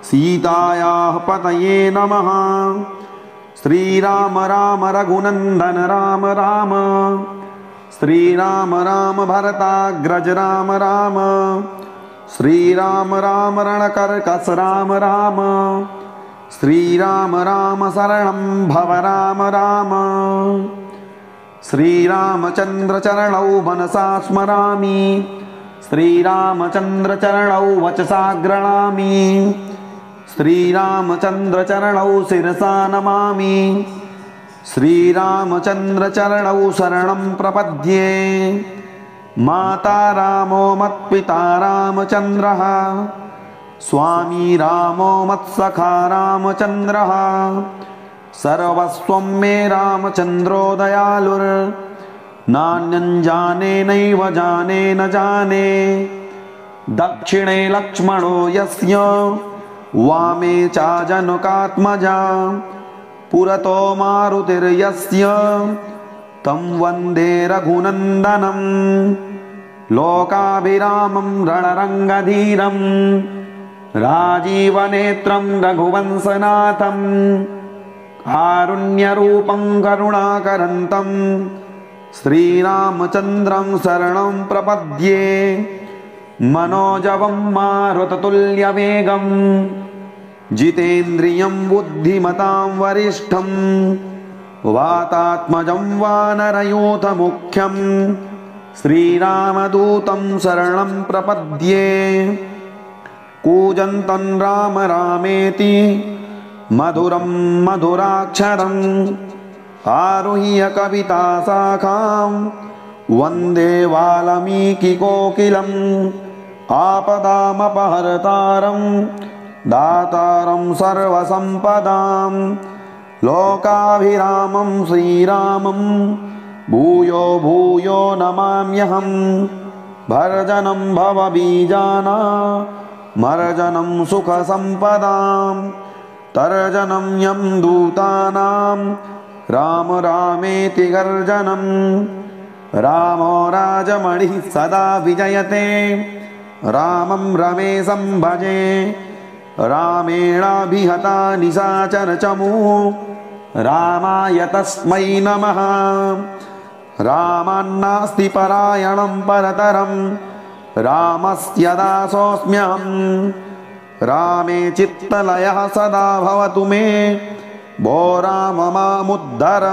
सीतायाः पतये नमः। श्रीराम राम रघुनन्दन राम राम श्रीराम राम भरताग्रज राम राम श्रीराम राम रणकर्कश राम राम श्रीराम राम शरणं भव राम राम श्रीरामचन्द्र चरणौ मनसा स्मरामि श्रीरामचन्द्र चरणौ वचसा गृह्णामि श्रीरामचन्द्र चरणौ शिरसा नमामि श्रीरामचन्द्र चरणौ शरणं प्रपद्ये माता रामो मत्पिता रामचन्द्रः स्वामी रामो मत्सखा रामचन्द्रः सर्वस्वं मे रामचन्द्रो दयालुर्नान्यं जाने नैव जाने न जाने दक्षिणे लक्ष्मणो यस्य वामे चाजनकात्मजा पुरतो मारुतिर्यस्य तं वन्दे रघुनन्दनं लोकाभिरामं रणरङ्गधीरं राजीवनेत्रं रघुवंशनाथं कारुण्यरूपं करुणाकरन्तं श्रीरामचन्द्रं शरणं प्रपद्ये मनोजवं मारुततुल्यवेगं जितेन्द्रियं बुद्धिमतां वरिष्ठं वातात्मजं वानरयूथमुख्यं श्रीरामदूतं शरणं प्रपद्ये कूजन्तं राम रामेति मधुरं मधुराक्षरम् आरुह्य कविताशाखां वन्दे वाल्मीकिकोकिलम् आपदामपहर्तारं दातारं सर्वसम्पदां लोकाभिरामं श्रीरामं भूयो भूयो नमाम्यहं भर्जनं भवबीजानामर्जनं सुखसम्पदां तर्जनं यं दूतानां राम रामेति गर्जनं रामो राजमणिः सदा विजयते रामं रमेशं भजे रामेणाभिहता निशाचरचमूः रामाय तस्मै नमः रामान्नास्ति परायणं परतरं रामस्य दासोऽस्म्यहं रामे चित्तलयः सदा भवतु मे भो राम मामुद्धर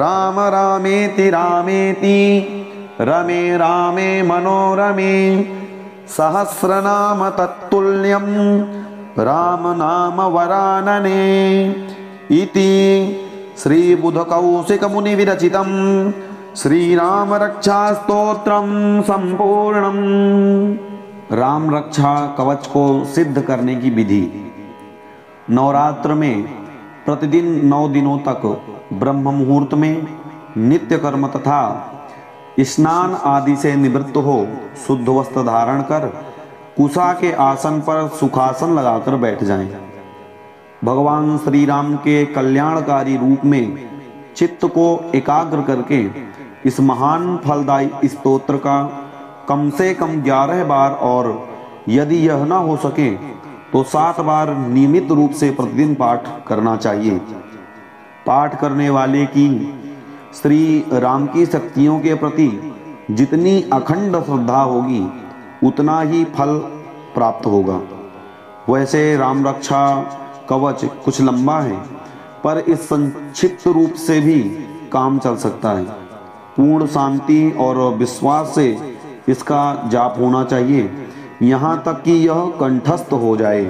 राम रामेति रामेति रमे रामे मनोरमे सहस्रनाम तत्तुल्यं राम नाम वरानने इति श्रीबुधकौशिकमुनिविरचितं श्रीराम रक्षास्तोत्रं संपूर्णम्। राम रक्षा कवच को सिद्ध करने की विधि। नवरात्र में प्रतिदिन 9 दिनों तक ब्रह्म मुहूर्त में नित्य कर्म तथा स्नान आदि से निवृत्त हो शुद्ध वस्त्र धारण कर कुशा के आसन पर सुखासन लगाकर बैठ जाएं। भगवान श्री राम के कल्याणकारी रूप में चित्त को एकाग्र करके इस महान फलदायी स्तोत्र का कम से कम 11 बार और यदि यह न हो सके तो 7 बार नियमित रूप से प्रतिदिन पाठ करना चाहिए। पाठ करने वाले की श्री राम की शक्तियों के प्रति जितनी अखंड श्रद्धा होगी उतना ही फल प्राप्त होगा। वैसे राम रक्षा कवच कुछ लंबा है, पर इस संक्षिप्त रूप से भी काम चल सकता है। पूर्ण शांति और विश्वास से इसका जाप होना चाहिए, यहाँ तक कि यह कंठस्थ हो जाए।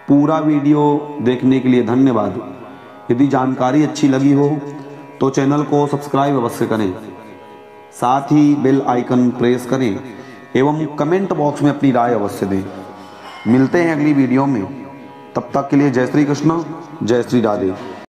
पूरा वीडियो देखने के लिए धन्यवाद। यदि जानकारी अच्छी लगी हो तो चैनल को सब्सक्राइब अवश्य करें, साथ ही बेल आइकन प्रेस करें एवं कमेंट बॉक्स में अपनी राय अवश्य दें। मिलते हैं अगली वीडियो में, तब तक के लिए जय श्री कृष्ण, जय श्री राधे।